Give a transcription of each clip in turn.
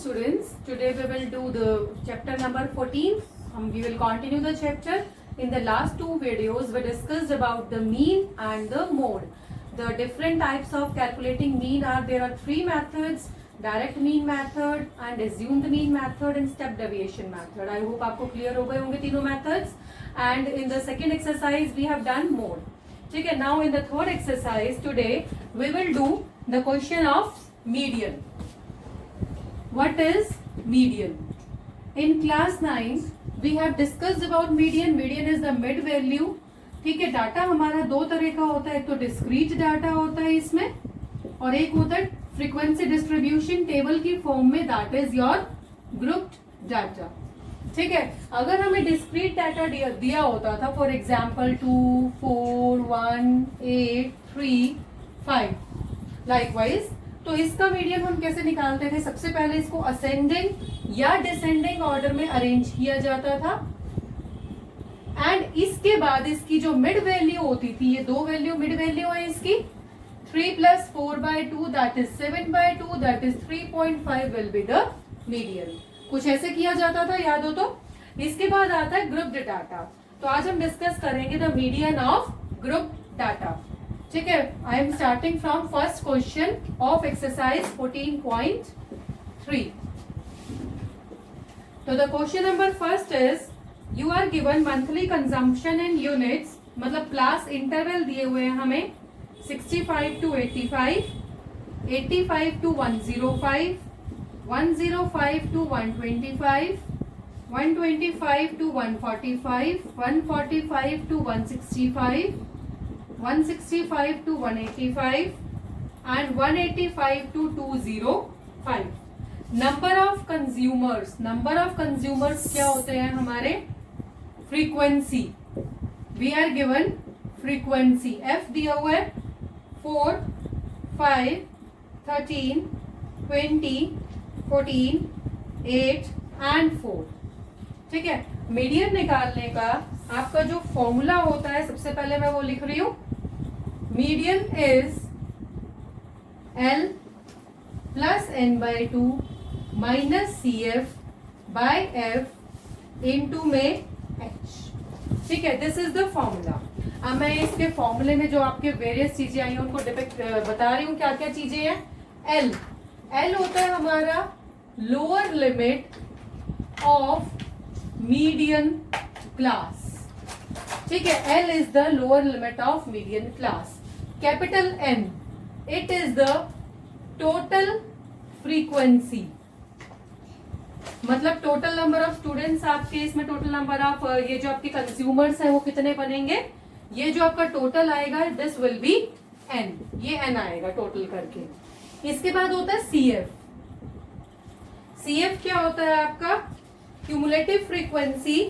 students, today we will do the chapter number 14. We will continue the chapter. In the last two videos we discussed about the mean and the mode. The different types of calculating mean are, there are three methods: direct mean method and assumed mean method and step deviation method. I hope आपको clear हो गए होंगे तीनों methods. And in the second exercise we have done mode. ठीक है. Now in the third exercise today we will do the question of median. What is median? In class 9 we have discussed about median. Median is the mid value. ठीक है. Data हमारा दो तरह का होता है, एक तो डिस्क्रीट डाटा होता है इसमें, और एक होता है फ्रीक्वेंसी डिस्ट्रीब्यूशन टेबल की फॉर्म में, that is your grouped data. ठीक है. अगर हमें डिस्क्रीट डाटा दिया होता था, फॉर एग्जाम्पल 2, 4, 1, 8, 3, 5 लाइकवाइज, तो इसका मीडियन हम कैसे निकालते थे? सबसे पहले इसको असेंडिंग या डिसेंडिंग ऑर्डर में अरेंज किया जाता था, एंड इसके बाद इसकी जो मिड वैल्यू होती थी, ये दो वैल्यू मिड वैल्यू है इसकी, 3 + 4/2 that is 7/2 that is 3.5 will be the median. कुछ ऐसे किया जाता था, याद हो तो. इसके बाद आता है ग्रुप्ड डाटा. तो आज हम डिस्कस करेंगे the median of grouped data. ठीक है. I am starting from first question of exercise 14.3. तो the question number first is, you are given monthly consumption in units, मतलब क्लास इंटरवल दिए हुए हैं हमें 65 to 85, 85 to 105, 105 to 125, 125 to 145, 145 to 165, 165 to 185 and 185 to 205. Number of consumers, number of consumers क्या होते हैं हमारे? Frequency. We are given frequency. F दिया हुआ है 4, 5, 13, 20, 14, 8 एंड 4. ठीक है. मीडियन निकालने का आपका जो फॉर्मूला होता है, सबसे पहले मैं वो लिख रही हूं. Median is L plus n/2 minus CF/F into में H. ठीक है. This is the formula. अब मैं इसके फॉर्मूले में जो आपके वेरियस चीजें आई हैं उनको डिपिक्ट बता रही हूँ. क्या क्या चीजें हैं? L होता है हमारा lower limit of median class. ठीक है. L is the lower limit of median class. Capital N, it is the total frequency, मतलब टोटल नंबर ऑफ स्टूडेंट्स आपके इसमें, टोटल नंबर ऑफ ये जो आपके कंज्यूमर्स हैं वो कितने बनेंगे? ये जो आपका टोटल आएगा दिस विल बी n. ये n आएगा टोटल करके. इसके बाद होता है CF. CF क्या होता है आपका? Cumulative frequency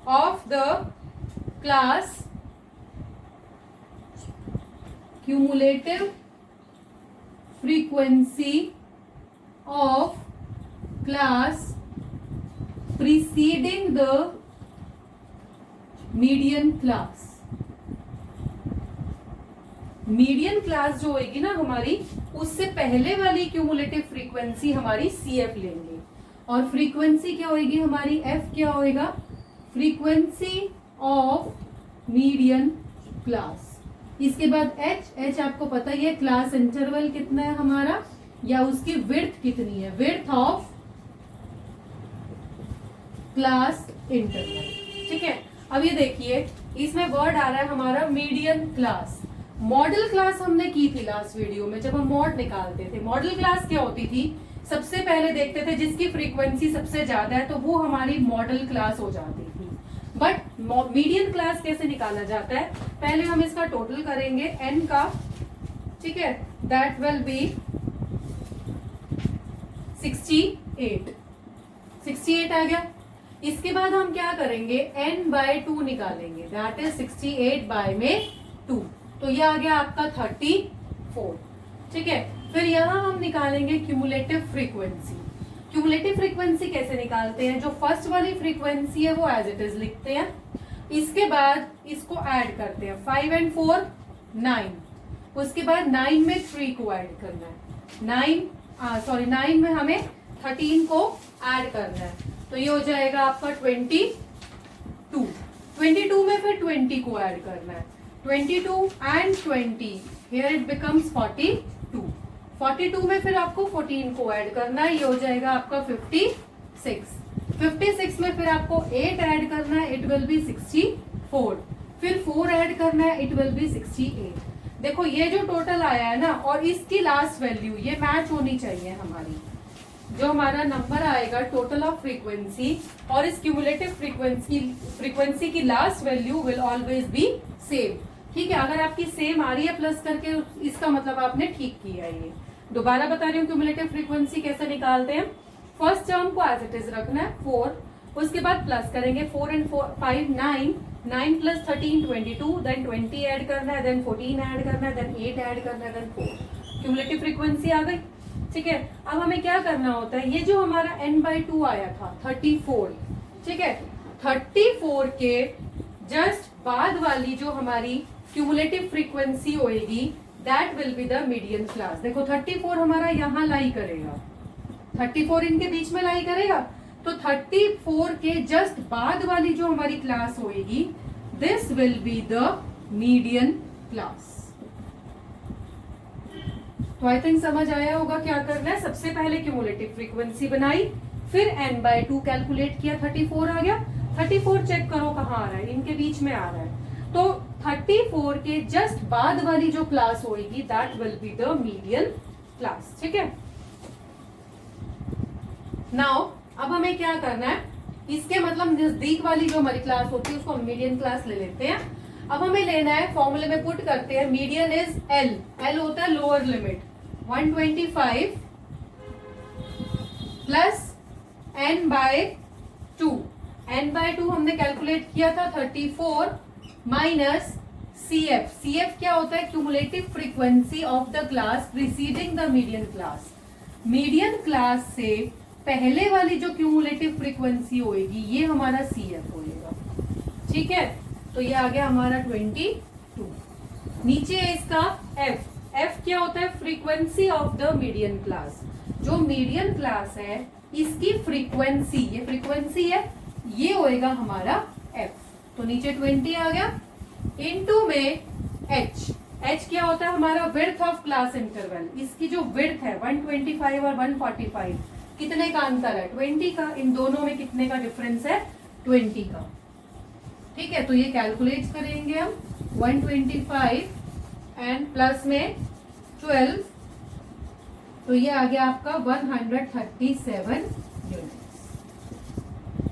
of the class, cumulative frequency of class preceding the median class. Median class जो होगी ना हमारी, उससे पहले वाली क्यूमुलेटिव फ्रीक्वेंसी हमारी CF लेंगे, और फ्रीक्वेंसी क्या होगी हमारी? F क्या होएगा? Frequency of median class. इसके बाद H आपको पता ही है, क्लास इंटरवल कितना है हमारा, या उसकी विड्थ कितनी है, विड्थ ऑफ क्लास इंटरवल. ठीक है. अब ये देखिए, इसमें वर्ड आ रहा है हमारा मीडियन क्लास. मॉडल क्लास हमने की थी लास्ट वीडियो में, जब हम मॉड निकालते थे. मॉडल क्लास क्या होती थी? सबसे पहले देखते थे जिसकी फ्रीक्वेंसी सबसे ज्यादा है तो वो हमारी मॉडल क्लास हो जाती थी. बट मीडियन क्लास कैसे निकाला जाता है? पहले हम इसका टोटल करेंगे n का. ठीक है. That will be 68. 68 आ गया. इसके बाद हम क्या करेंगे? n/2 निकालेंगे, दैट इज 68/2. तो ये आ गया आपका 34. ठीक है. फिर यहां हम निकालेंगे क्यूमुलेटिव फ्रीक्वेंसी. क्यूमुलेटिव फ्रीक्वेंसी कैसे निकालते हैं? जो फर्स्ट वाली फ्रीक्वेंसी है वो एज इट इज लिखते हैं. इसके बाद इसको ऐड करते हैं. 5 and 4 9. उसके बाद 9 में 3 को ऐड करना है. 9 में हमें 13 को ऐड करना है, तो ये हो जाएगा आपका 22। 22 में फिर 20 को ऐड करना है, 22 एंड 20, हियर इट बिकम्स 42। 42 में फिर आपको 14 को ऐड करना है, ये हो जाएगा आपका 56। 56 में फिर आपको 8 ऐड करना है, इट विल बी 64। फिर 4 ऐड करना है, इट विल बी 68। देखो ये जो टोटल आया है ना, और इसकी लास्ट वैल्यू ये मैच होनी चाहिए हमारी। जो हमारा नंबर आएगा टोटल ऑफ फ्रीक्वेंसी और इस क्यूमुलेटिव फ्रीक्वेंसी की last value will always be same. ठीक है, अगर आपकी सेम आ रही है प्लस करके, इसका मतलब आपने ठीक किया है। ये दोबारा बता रही हूँ क्यूमुलेटिव फ्रीक्वेंसी कैसे निकालते हैं। फर्स्ट टर्म को एज इट इज रखना है 4, उसके बाद प्लस करेंगे 4 एंड 5 9, 9 प्लस 13 22, देन 20 ऐड करना है, देन 14 ऐड करना है, देन 8 ऐड करना है, देन 4। क्यूमुलेटिव फ्रीक्वेंसी आ गई। ठीक है, अब हमें क्या करना होता है, ये जो हमारा n/2 आया था 34, ठीक है, 34 के जस्ट बाद वाली जो हमारी क्यूमुलेटिव फ्रीक्वेंसी होएगी that will be the median class. देखो 34 हमारा यहाँ लाई करेगा, 34 इनके बीच में लाई करेगा, तो 34 के जस्ट बाद वाली जो हमारी क्लास होएगी this will be the median class. तो आई थिंक समझ आया होगा क्या करना है। सबसे पहले क्यूमुलेटिव फ्रीक्वेंसी बनाई, फिर n/2 कैलकुलेट किया, 34 आ गया। 34 चेक करो कहाँ आ रहा है, इनके बीच में आ रहा है, तो 34 के जस्ट बाद वाली जो क्लास होगी that will be the median class. ठीक है, नाउ अब हमें क्या करना है, इसके मतलब नजदीक वाली जो हमारी क्लास होती है उसको हम मीडियन क्लास ले लेते हैं। अब हमें लेना है, फॉर्मूले में पुट करते हैं, मीडियन इज एल, एल होता है lower limit 125 plus n/2, n/2 हमने कैलकुलेट किया था 34 माइनस CF, CF क्या होता है, cumulative frequency of the class preceding the median class. Median class से पहले वाली जो क्यूमुलेटिव फ्रीक्वेंसी होएगी ये हमारा CF होएगा। ठीक है, तो ये आ गया हमारा 22। नीचे है इसका F, F क्या होता है, frequency of the median class. जो मीडियन क्लास है इसकी फ्रीक्वेंसी, ये फ्रीक्वेंसी है, ये होएगा हमारा F। तो नीचे 20 आ गया, इनटू में H, H क्या होता है हमारा विड्थ ऑफ क्लास इंटरवल। इसकी जो विड्थ है 125 और 145, कितने का अंतर है, 20 का। इन दोनों में कितने का डिफरेंस है, 20 का। ठीक है, तो ये कैलकुलेट करेंगे हम, 125 एंड प्लस में 12, तो ये आ गया आपका 137 यूनिट्स।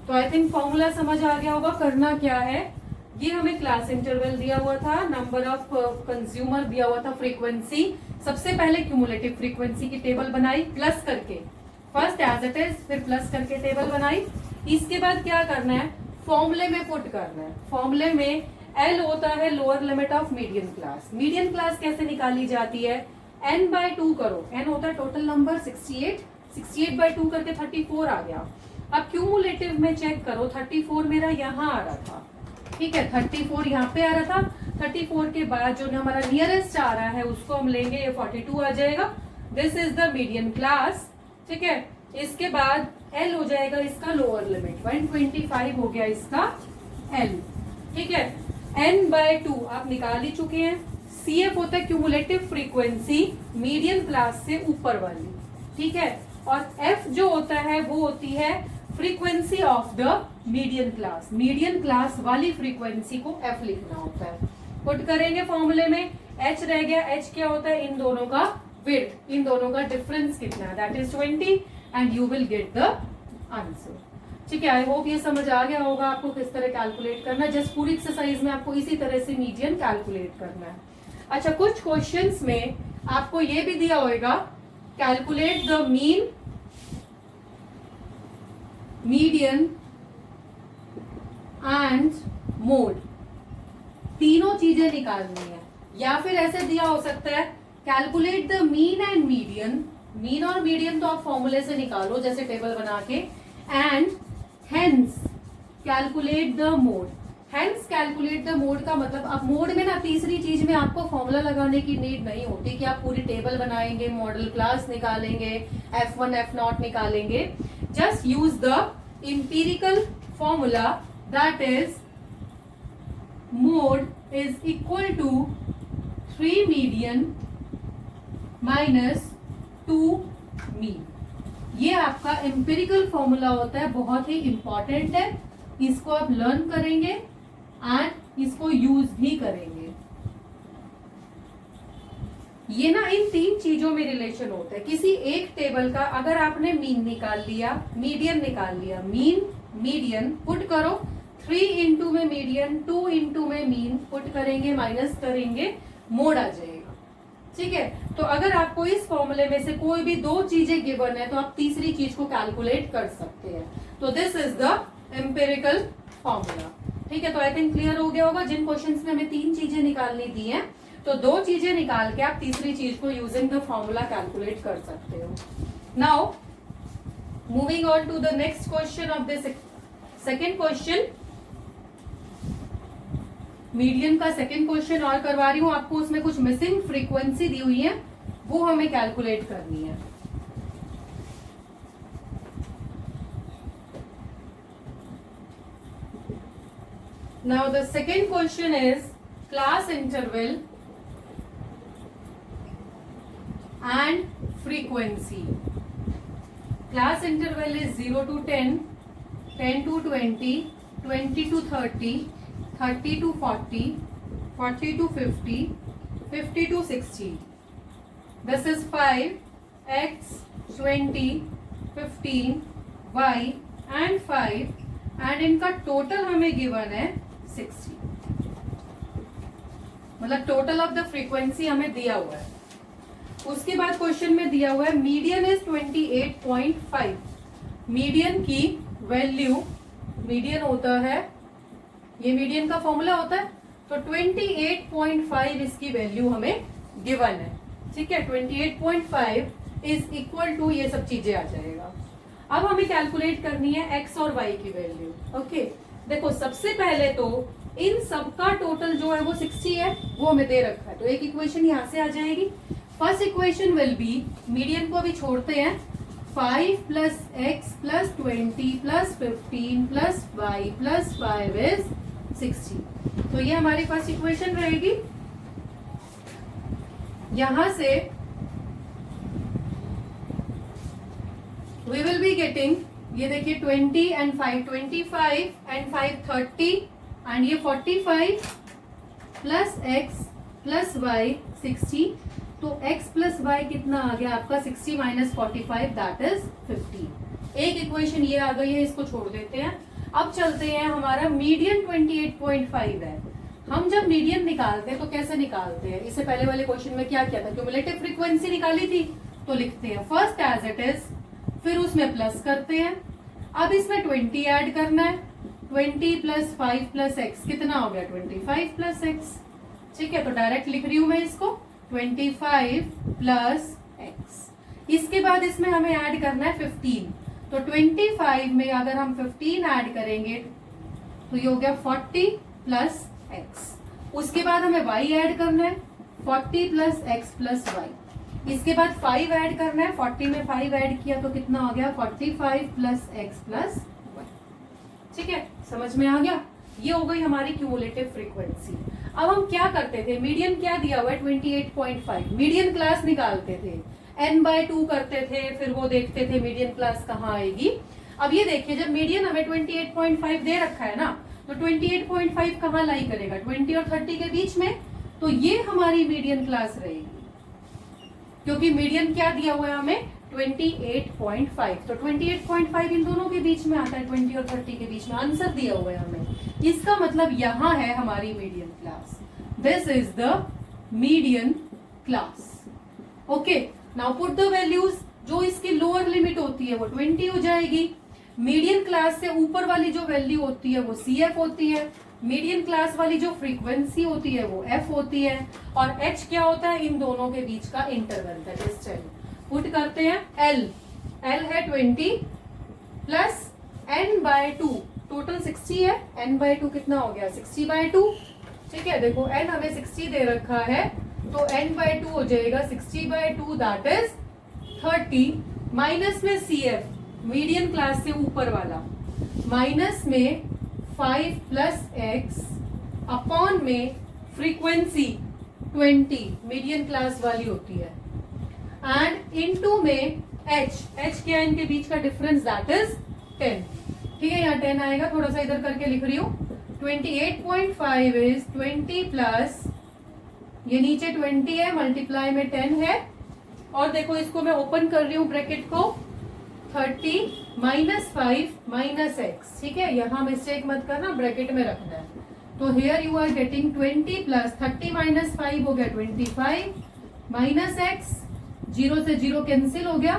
तो आई थिंक फॉर्मूला समझ आ गया होगा। करना क्या है, ये हमें क्लास इंटरवल दिया हुआ था, नंबर ऑफ कंज्यूमर दिया हुआ था, फ्रीक्वेंसी। सबसे पहले क्यूमुलेटिव फ्रीक्वेंसी की टेबल बनाई प्लस करके, फर्स्ट एज इट इज, फिर प्लस करके टेबल बनाई। इसके बाद क्या करना है, फॉर्मूले में पुट करना है। फॉर्मूले में L होता है lower limit of median class. Median class कैसे निकाली जाती है, n/2 करो, n होता है टोटल नंबर 68, 68/2 करके 34 आ गया। अब क्यूमुलेटिव में चेक करो, 34 मेरा यहाँ आ रहा था, ठीक है, 34 यहाँ पे आ रहा था, 34 के बाद जो हमारा नियरेस्ट आ रहा है उसको हम लेंगे, ये 42 आ जाएगा। This is the median class. ठीक है, इसके बाद L हो जाएगा इसका लोअर लिमिट, 125 हो गया इसका L। ठीक है, n/2 आप निकाल ही चुके हैं। CF होता है क्यूमुलेटिव फ्रीक्वेंसी मीडियन क्लास से ऊपर वाली। ठीक है, और F जो होता है वो होती है frequency of the median class. Median class वाली फ्रीक्वेंसी को F लिखना होता है। पुट करेंगे फॉर्मूले में, H रह गया, H क्या होता है, इन दोनों का विड्थ, इन दोनों का डिफरेंस कितना है, that is 20 and you will get the answer. ठीक है, आई होप ये समझ आ गया होगा आपको किस तरह कैलकुलेट करना है। जस्ट पूरी एक्सरसाइज में आपको इसी तरह से मीडियन कैलकुलेट करना है। अच्छा, कुछ क्वेश्चंस में आपको ये भी दिया होगा, calculate the mean, median and mode, तीनों चीजें निकालनी है। या फिर ऐसे दिया हो सकता है, calculate the mean and median, mean और मीडियन तो आप फॉर्मूले से निकालो जैसे टेबल बना के, and hence calculate the mode. Hence calculate the mode का मतलब, अब मोड में ना तीसरी चीज में आपको फॉर्मूला लगाने की नीड नहीं होती कि आप पूरी टेबल बनाएंगे, मॉडल क्लास निकालेंगे, F1 F0 निकालेंगे. Just use the empirical formula, that is mode is equal to 3 median minus 2 mean. ये आपका एम्पिरिकल फॉर्मूला होता है, बहुत ही इंपॉर्टेंट है. इसको आप लर्न करेंगे एंड इसको यूज भी करेंगे. ये ना इन तीन चीजों में रिलेशन होता है. किसी एक टेबल का अगर आपने मीन निकाल लिया, मीडियन निकाल लिया, मीन मीडियन पुट करो, 3 इंटू में मीडियन, 2 इंटू में मीन पुट करेंगे, माइनस करेंगे, मोड आ जाएगा. ठीक है. तो अगर आपको इस फॉर्मूले में से कोई भी दो चीजें गिवन है तो आप तीसरी चीज को कैलकुलेट कर सकते हैं. तो this is the empirical formula. ठीक है. तो आई थिंक क्लियर हो गया होगा. जिन क्वेश्चंस में हमें तीन चीजें निकालनी दी हैं तो दो चीजें निकाल के आप तीसरी चीज को यूजिंग द फॉर्मूला कैलकुलेट कर सकते हो. Now moving on to the next question of this second question. Median का सेकेंड क्वेश्चन और करवा रही हूं आपको. उसमें कुछ मिसिंग फ्रीक्वेंसी दी हुई है, वो हमें कैलकुलेट करनी है. Now the second question is class interval and frequency. Class interval is 0 to 10, 10 to 20, 20 to 30, 30 to 40, 40 to 50, 50 to 60. This is 5, x, 20, 15, y and 5 and इनका टोटल हमें गिवन है 60. मतलब टोटल ऑफ द फ्रीक्वेंसी हमें दिया हुआ है. उसके बाद क्वेश्चन में दिया हुआ है मीडियन इज 28.5. मीडियन की वैल्यू, मीडियन होता है, ये मीडियन का फॉर्मूला होता है, तो 28.5 इसकी वैल्यू हमें गिवन है. ठीक है. 28.5 इज इक्वल टू ये सब चीजें आ जाएगा. अब हमें कैलकुलेट करनी है एक्स और वाई की वैल्यू. ओके. देखो सबसे पहले तो इन सबका टोटल जो है वो 60 है, वो हमें दे रखा है. तो एक इक्वेशन यहां से आ जाएगी. First equation will be, median को अभी छोड़ते हैं, 5 plus x plus 20 plus 15 plus y plus 5 is 60. तो ये हमारे पास इक्वेशन रहेगी. यहां से वी विल बी गेटिंग, ये देखिए 20 एंड 5 25 एंड 5 30 एंड ये 45 प्लस एक्स प्लस वाई 60. तो x प्लस वाई कितना आ गया आपका 60 माइनस 45, दैट इज 15. एक इक्वेशन ये आ गई है, इसको छोड़ देते हैं. अब चलते हैं, हमारा मीडियन 28.5 है. हम जब मीडियन निकालते हैं तो कैसे निकालते हैं? इससे पहले वाले क्वेश्चन में क्या किया था? क्यूमुलेटिव फ्रीक्वेंसी निकाली थी. तो लिखते हैं फर्स्ट एज इट इज, फिर उसमें प्लस करते हैं. अब इसमें 20 ऐड करना है. 20 प्लस 5 प्लस एक्स कितना हो गया? 25 प्लस एक्स. ठीक है. तो डायरेक्ट लिख रही हूं मैं इसको, 25 प्लस एक्स. इसके बाद इसमें हमें ऐड करना है 15. तो 25 में अगर हम 15 ऐड करेंगे तो ये हो गया 40 प्लस एक्स. उसके बाद हमें y ऐड करना है, 40 प्लस एक्स प्लस वाई. इसके बाद 5 ऐड करना है. 40 में 5 ऐड किया तो कितना हो गया? 45 प्लस एक्स प्लस वाई. ठीक है. समझ में आ गया? ये हो गई हमारी क्यूमुलेटिव फ्रीक्वेंसी. अब हम क्या करते थे? मीडियन क्या दिया हुआ है? 28.5. मीडियन क्लास निकालते थे, n/2 करते थे, फिर वो देखते थे मीडियन क्लास कहाँ आएगी. अब ये देखिए, जब मीडियन हमें 28.5 दे रखा है ना, तो 28.5 कहाँ लाई करेगा? 20 और 30 के बीच में. तो ये हमारी मीडियन क्लास रहेगी, क्योंकि मीडियन क्या दिया हुआ है हमें? 28.5. तो 28.5 इन दोनों के बीच में आता है, 20 और 30 के बीच में आंसर दिया हुआ है हमें. इसका मतलब यहां है हमारी median class. This is the median class. Okay. Now put the values. जो इसकी लोअर लिमिट होती है वो 20 हो जाएगी. मीडियन क्लास से ऊपर वाली जो वैल्यू होती है वो CF होती है. मीडियन क्लास वाली जो फ्रीक्वेंसी होती है वो F होती है. और H क्या होता है? इन दोनों के बीच का interval, that is distance. Put करते हैं L. L है 20 प्लस n/2. टोटल 60 है, n/2 कितना हो गया 60/2। ठीक है, देखो n हमें 60 दे रखा है तो n/2 हो जाएगा 60/2 दैट इज 30। माइनस में CF मीडियन क्लास से ऊपर वाला, माइनस में 5 प्लस x अपॉन में फ्रीक्वेंसी 20 मीडियन क्लास वाली होती है, एंड इनटू में h क्या है इनके बीच का डिफरेंस दैट इज 10। ठीक है, यहाँ 10 आएगा, थोड़ा सा इधर करके लिख रही हूँ। 28.5 इज 20 प्लस ये नीचे 20 है, मल्टीप्लाई में 10 है, और देखो इसको मैं ओपन कर रही हूँ ब्रैकेट को, 30 माइनस 5 माइनस x। ठीक है, यहाँ मिस्टेक मत करना, ब्रैकेट में रखना है। तो here you are getting 20 plus 30 minus 5 हो गया 25 माइनस x, 0 से 0 कैंसिल हो गया,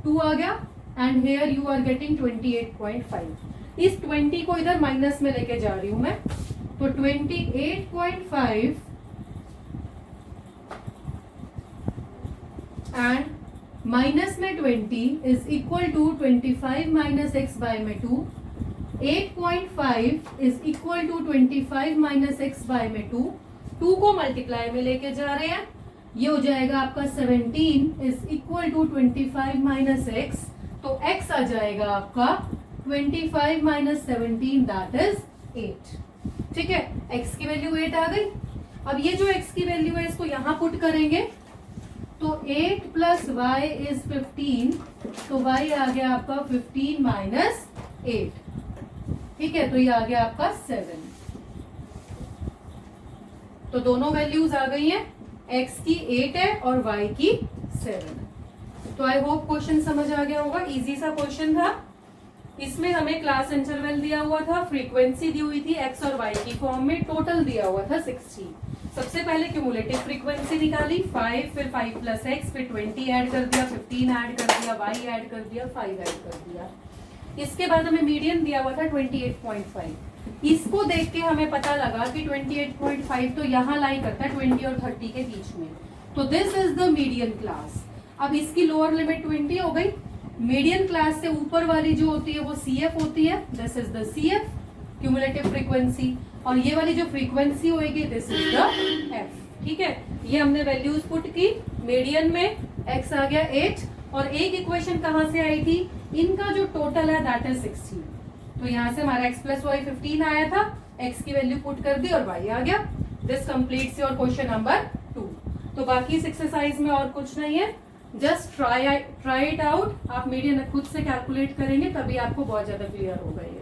2 आ गया, and here you are getting 28.5। इस 20 को इधर माइनस में लेके जा रही हूं मैं, तो 28.5 एंड माइनस में 20 is equal to 25 minus x by में 2। 8.5 is equal to 25 minus x by में 2। 2 को मल्टीप्लाई में लेके जा रहे हैं, ये हो जाएगा आपका 17 is equal to 25 minus x, तो x आ जाएगा आपका 25 माइनस 17 दैट इज 8। ठीक है, x की वैल्यू 8 आ गई। अब ये जो x की वैल्यू है इसको यहां पुट करेंगे, तो 8 प्लस y इज 15, तो y आ गया आपका 15 माइनस 8। ठीक है, तो ये आ गया आपका 7। तो दोनों वैल्यूज आ गई हैं, x की 8 है और y की 7। तो आई होप क्वेश्चन समझ आ गया होगा, इजी सा क्वेश्चन था। इसमें हमें क्लास इंटरवल दिया हुआ था, फ्रीक्वेंसी दी हुई थी x और y की फॉर्म में, टोटल दिया हुआ था 60। सबसे पहले क्यूमुलेटिव फ्रीक्वेंसी निकाली 5, फिर 5 प्लस x, फिर 20 ऐड कर दिया, 15 ऐड कर दिया, y ऐड कर दिया, 5 ऐड कर दिया। इसके बाद हमें मीडियन दिया हुआ था 28.5। इसको देख के हमें पता लगा कि 28.5 तो यहाँ लाई करता है 20 और 30 के बीच में, तो this is the median class. अब इसकी लोअर लिमिट 20 हो गई। मीडियन क्लास से ऊपर वाली जो होती है वो CF होती है, this is the CF cumulative frequency, और ये वाली जो फ्रीक्वेंसी होगी दिस इज द F। ठीक है, ये हमने वैल्यूज पुट की, मीडियन में x आ गया 8, और एक इक्वेशन कहाँ से आई थी, इनका जो टोटल है दैट इज 16। तो यहाँ से हमारा x प्लस वाई 15 आया था, x की वैल्यू पुट कर दी और y आ गया। This completes your question number 2। तो बाकी इस एक्सरसाइज में और कुछ नहीं है, जस्ट ट्राई इट आउट। आप मीडियन खुद से कैलकुलेट करेंगे तभी आपको बहुत ज्यादा क्लियर होगा ये।